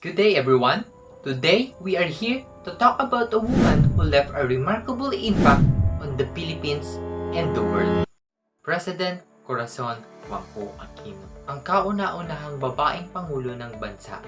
Good day everyone! Today we are here to talk about a woman who left a remarkable impact on the Philippines and the world. President Corazon Aquino, ang kauna-unahang babaeng pangulo ng bansa.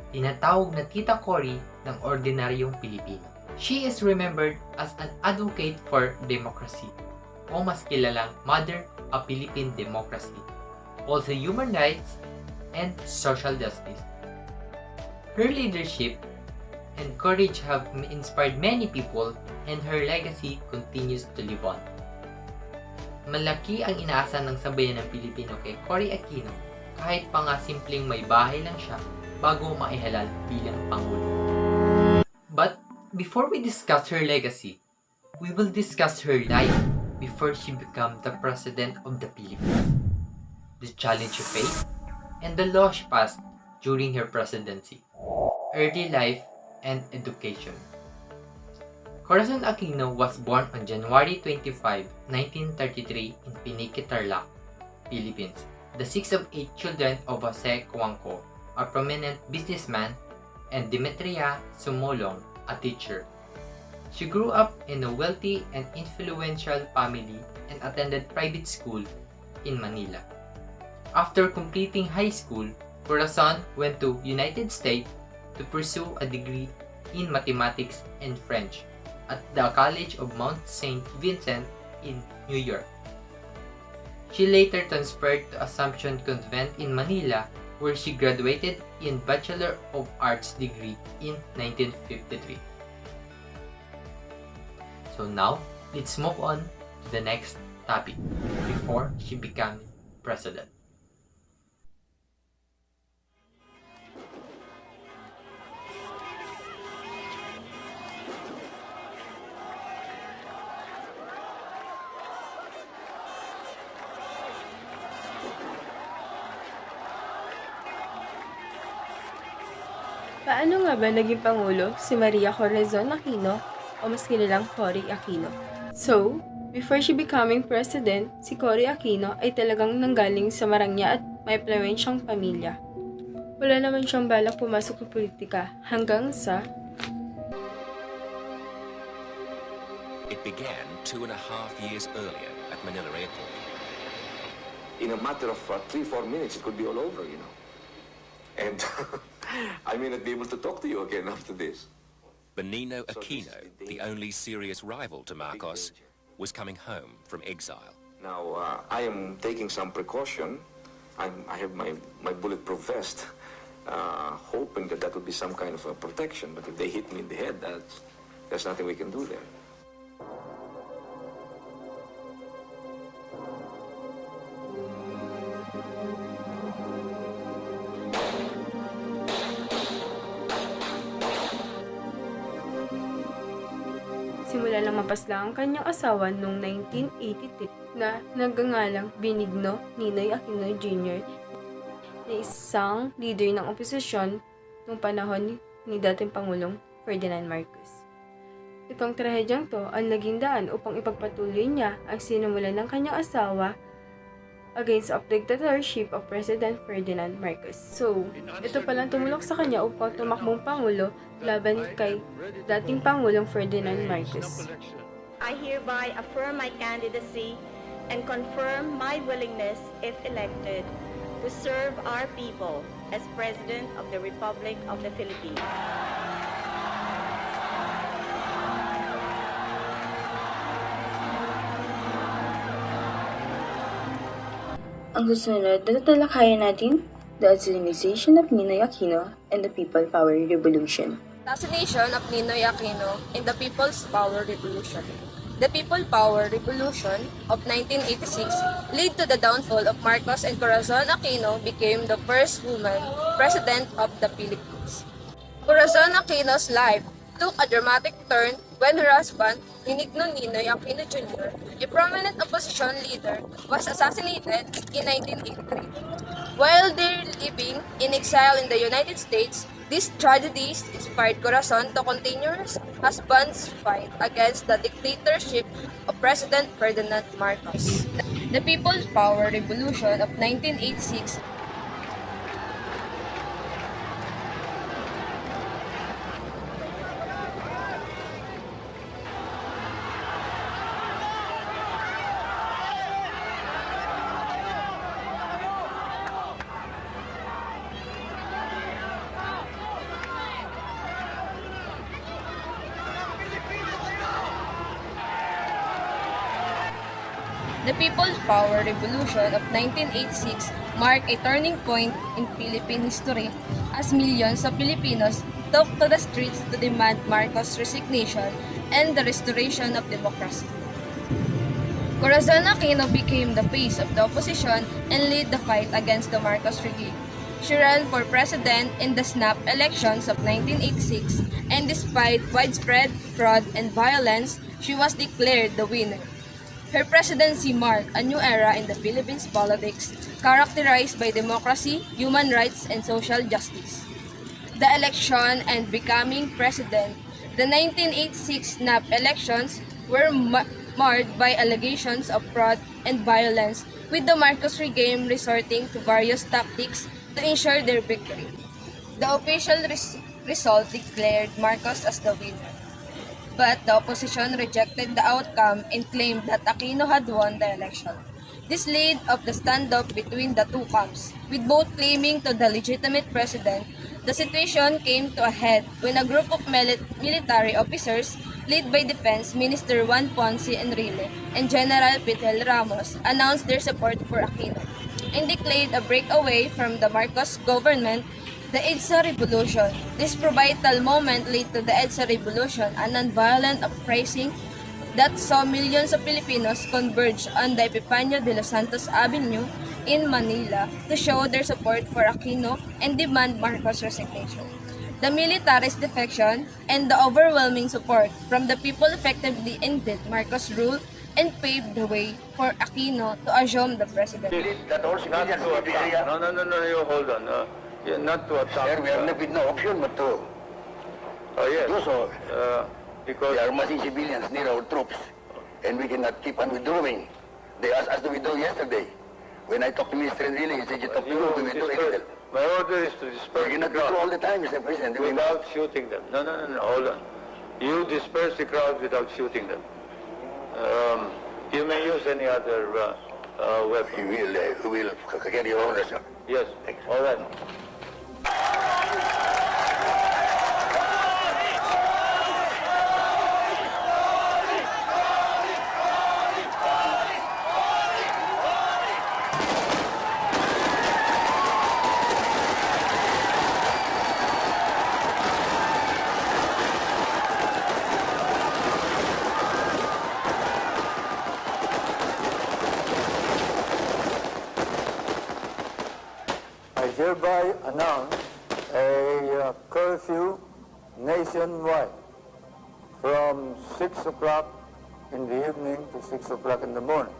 Tinatawag na Tita Cory ng ordinaryong Pilipino. She is remembered as an advocate for democracy, o mas kilalang Mother of Philippine Democracy, also human rights and social justice. Her leadership and courage have inspired many people and her legacy continues to live on. Malaki ang inaasahan ng sambayan ng Pilipino kay Cory Aquino kahit pa nga simpleng may bahay lang siya bago maihalal bilang Pangulo. But before we discuss her legacy, we will discuss her life before she became the President of the Philippines, the challenge she faced, and the law she passed during her presidency. Early life and education. Corazon Aquino was born on January 25, 1933 in Pinique, Tarlac, Philippines, the sixth of 8 children of Jose Cuangco, a prominent businessman, and Demetria Sumolong, a teacher. She grew up in a wealthy and influential family and attended private school in Manila. After completing high school, Corazon went to United States to pursue a degree in mathematics and French at the College of Mount St. Vincent in New York. She later transferred to Assumption Convent in Manila, where she graduated in Bachelor of Arts degree in 1953. So now, let's move on to the next topic before she became president. Paano nga ba naging Pangulo si Maria Corazon Aquino o mas kilalang Cory Aquino? So, before she becoming President, si Cory Aquino ay talagang nanggaling sa marangya at may impluwensyang pamilya. Wala naman siyang balak pumasok sa politika hanggang sa It began 2.5 years earlier at Manila Airport. In a matter of 3-4 minutes, it could be all over, you know. And I may not be able to talk to you again after this. Benigno Aquino, the only serious rival to Marcos, was coming home from exile. Now, I am taking some precaution. I have my bulletproof vest, hoping that would be some kind of a protection. But if they hit me in the head, there's nothing we can do there. simula lang mapaslang ang kanyang asawa noong 1983 na nagngangalang Benigno Ninoy Aquino Jr. na isang leader ng oposisyon noong panahon ni dating Pangulong Ferdinand Marcos. Itong trahedyang to ang naging daan upang ipagpatuloy niya ang sinimulan ng kanyang asawa against of dictatorship of President Ferdinand Marcos. So, ito palang tumulong sa kanya upang tumakbong Pangulo laban kay dating Pangulong Ferdinand Marcos. I hereby affirm my candidacy and confirm my willingness, if elected, to serve our people as President of the Republic of the Philippines. Ang susunod na tatalakayan natin, the assassination of Ninoy Aquino and the People Power Revolution. Assassination of Ninoy Aquino in the People's Power Revolution. The People Power Revolution of 1986 led to the downfall of Marcos, and Corazon Aquino became the first woman president of the Philippines. Corazon Aquino's life took a dramatic turn when her husband, Benigno Ninoy Aquino Jr., a prominent opposition leader, was assassinated in 1983. While they're living in exile in the United States, these tragedies inspired Corazon to continue her husband's fight against the dictatorship of President Ferdinand Marcos. The People's Power Revolution of 1986 The People's Power Revolution of 1986 marked a turning point in Philippine history as millions of Filipinos took to the streets to demand Marcos' resignation and the restoration of democracy. Corazon Aquino became the face of the opposition and led the fight against the Marcos regime. She ran for president in the snap elections of 1986, and despite widespread fraud and violence, she was declared the winner. Her presidency marked a new era in the Philippines politics, characterized by democracy, human rights, and social justice. The election and becoming president, the 1986 snap elections were marred by allegations of fraud and violence, with the Marcos regime resorting to various tactics to ensure their victory. The official result declared Marcos as the winner, but the opposition rejected the outcome and claimed that Aquino had won the election. This led up the standoff between the two camps, with both claiming to the legitimate president. The situation came to a head when a group of military officers, led by Defense Minister Juan Ponce Enrile and General Pitel Ramos, announced their support for Aquino and declared a breakaway from the Marcos government. The EDSA Revolution. This pivotal moment led to the EDSA Revolution, a non-violent uprising that saw millions of Filipinos converge on the Epifanio de los Santos Avenue in Manila to show their support for Aquino and demand Marcos' resignation. The military's defection and the overwhelming support from the people effectively ended Marcos' rule and paved the way for Aquino to assume the presidency. That all civilians in the area. No, you hold on. Not to attack. Sir, we are left with no option but to yes. do so. Because We are massing civilians near our troops, and we cannot keep on withdrawing. They asked us to withdraw yesterday. When I talked to Mr. Enrile, he said, you talk to you to withdraw it. my order is to disperse We the cannot withdraw all crowd the time, Mr. President. We without shooting them. No, hold on. You disperse the crowd without shooting them. You may use any other weapon. we will carry your order, sir. Yes, all right. I hereby announce a curfew nationwide from 6 o'clock in the evening to 6 o'clock in the morning.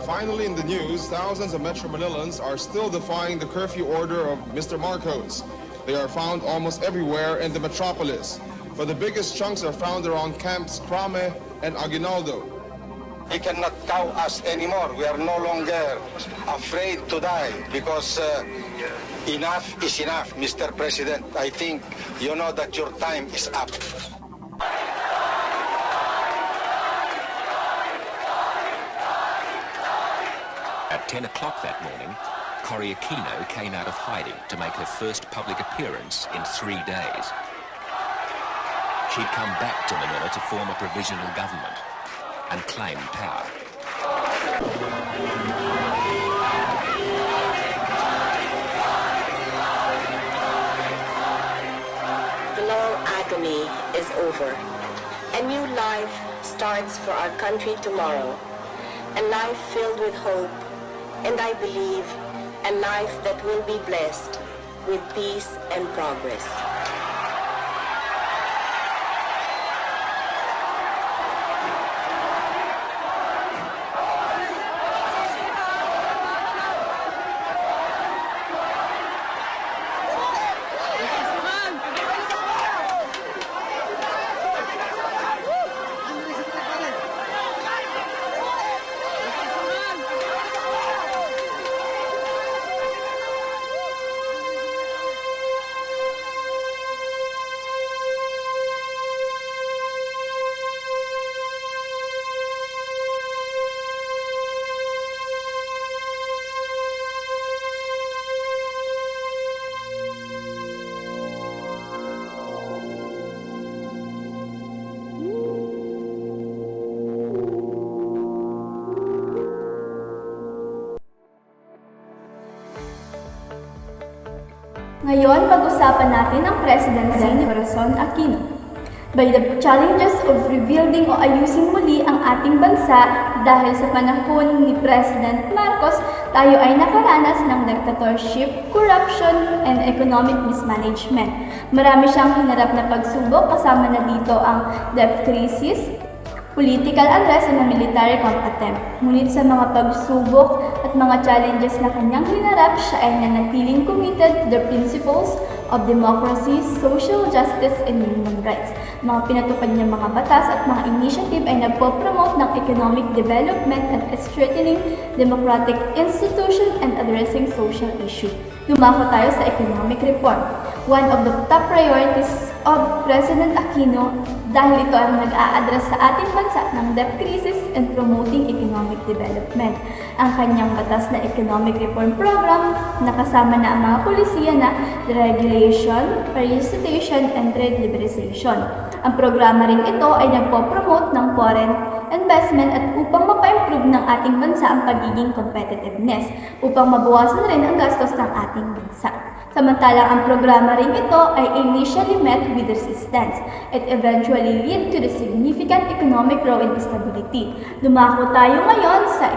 Finally, in the news, thousands of Metro Manilans are still defying the curfew order of Mr. Marcos. They are found almost everywhere in the metropolis, but the biggest chunks are found around camps Crame and Aguinaldo. He cannot cow us anymore. We are no longer afraid to die because enough is enough, Mr. President. I think you know that your time is up. At 10 o'clock that morning, Aquino came out of hiding to make her first public appearance in 3 days. She'd come back to Manila to form a provisional government and claim power. The long agony is over. A new life starts for our country tomorrow. A life filled with hope, and I believe a life that will be blessed with peace and progress. Ngayon, pag-usapan natin ang presidency ni Corazon Aquino. By the challenges of rebuilding o ayusin muli ang ating bansa dahil sa panahon ni President Marcos, tayo ay nakaranas ng dictatorship, corruption, and economic mismanagement. Marami siyang hinarap na pagsubok, kasama na dito ang debt crisis, political unrest and military coup attempt. Ngunit sa mga pagsubok at mga challenges na kanyang hinarap, siya ay nanatiling committed to the principles of democracy, social justice, and human rights. Mga pinatupad niya mga batas at mga initiative ay nagpo-promote ng economic development and strengthening democratic institution and addressing social issue. Dumako tayo sa economic reform. One of the top priorities of President Aquino dahil ito ang nag-a-address sa ating bansa ng debt crisis and promoting economic development. Ang kanyang batas na economic reform program, nakasama na ang mga polisiya na deregulation, parasitation, and trade liberalization. Ang programa rin ito ay nagpo-promote ng foreign investment at upang mapa-improve ng ating bansa ang pagiging competitiveness, upang mabawasan rin ang gastos ng ating bansa. Samantalang ang programa rin ito ay initially met with resistance. It eventually lead to the significant economic growth and stability. Dumako tayo ngayon sa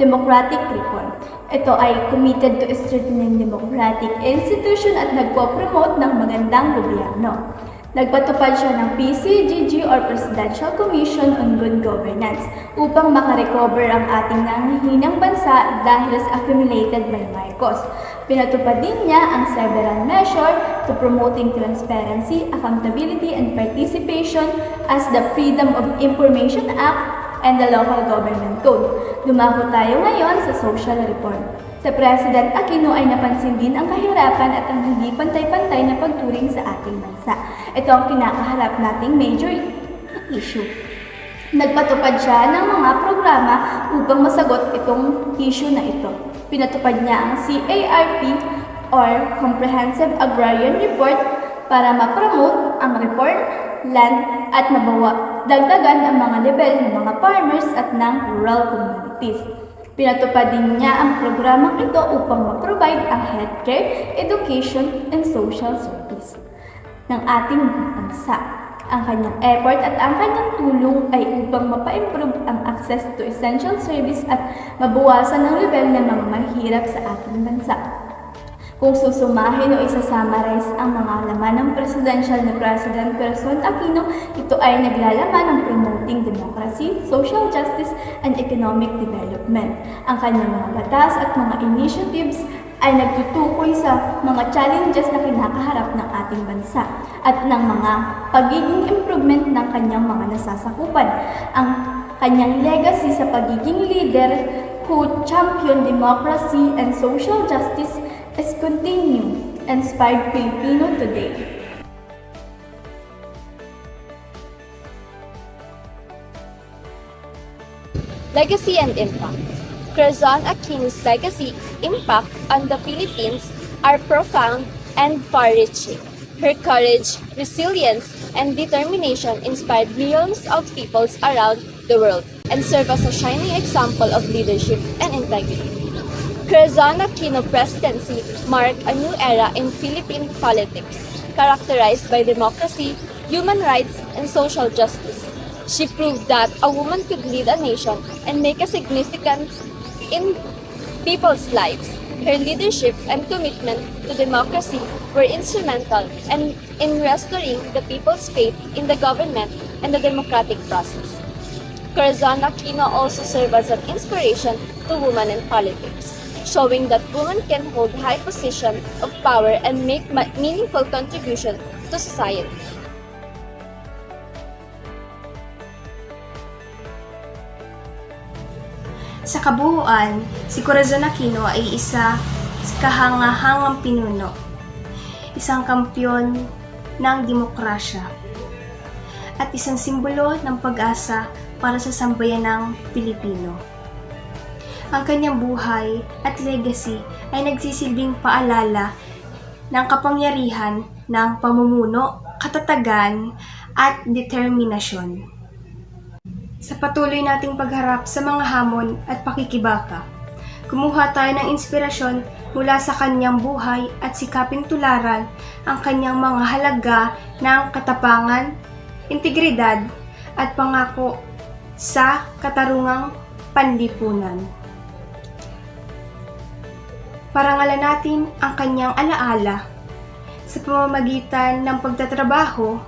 democratic reform. Ito ay committed to strengthening democratic institution at nagpo-promote ng magandang gobyerno. Nagpatupad siya ng PCGG or Presidential Commission on Good Governance upang makarecover ang ating nanghihinang bansa dahil sa accumulated by Marcos. Pinatupad din niya ang several measures to promoting transparency, accountability, and participation as the Freedom of Information Act and the Local Government Code. Dumako tayo ngayon sa social reform. Sa President Aquino ay napansin din ang kahirapan at ang hindi pantay-pantay na pagturing sa ating bansa. Ito ang kinakaharap nating major issue. Nagpatupad siya ng mga programa upang masagot itong issue na ito. Pinatupad niya ang CARP or Comprehensive Agrarian Report para ma-promote ang reform, land at dagdagan ang mga level ng mga farmers at ng rural communities. Pinatupad din niya ang programang ito upang ma-provide ang healthcare, education, and social service ng ating bansa. Ang kanyang effort at ang kanyang tulong ay upang mapa-improve ang access to essential service at mabawasan ang level ng mga mahirap sa ating bansa. Kung susumahin o isa-summarize ang mga laman ng presidential na President Corazon Aquino, ito ay naglalaman ng promoting democracy, social justice, and economic development. Ang kanyang mga batas at mga initiatives ay nagtutukoy sa mga challenges na kinakaharap ng ating bansa at ng mga pagiging improvement ng kanyang mga nasasakupan. Ang kanyang legacy sa pagiging leader who champion democracy and social justice is continue, inspired Filipino today. Legacy and impact. Corazon Aquino's legacy impact on the Philippines are profound and far-reaching. Her courage, resilience, and determination inspired millions of peoples around the world and serve as a shining example of leadership and integrity. Corazon Aquino presidency marked a new era in Philippine politics, characterized by democracy, human rights, and social justice. She proved that a woman could lead a nation and make a significance in people's lives. Her leadership and commitment to democracy were instrumental in restoring the people's faith in the government and the democratic process. Corazon Aquino also served as an inspiration to women in politics, showing that women can hold high position of power and make meaningful contribution to society. Sa kabuuan, si Corazon Aquino ay isa kahangahangang pinuno, isang kampyon ng demokrasya, at isang simbolo ng pag-asa para sa sambayanang Pilipino. Ang kanyang buhay at legacy ay nagsisilbing paalala ng kapangyarihan ng pamumuno, katatagan, at determinasyon. Sa patuloy nating pagharap sa mga hamon at pakikibaka, Kumuha tayo ng inspirasyon mula sa kanyang buhay at sikaping tularan ang kanyang mga halaga ng katapangan, integridad at pangako sa katarungang panlipunan. Parangalan natin ang kanyang alaala sa pamamagitan ng pagtatrabaho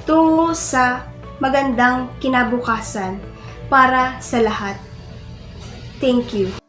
tungo sa magandang kinabukasan para sa lahat. Thank you.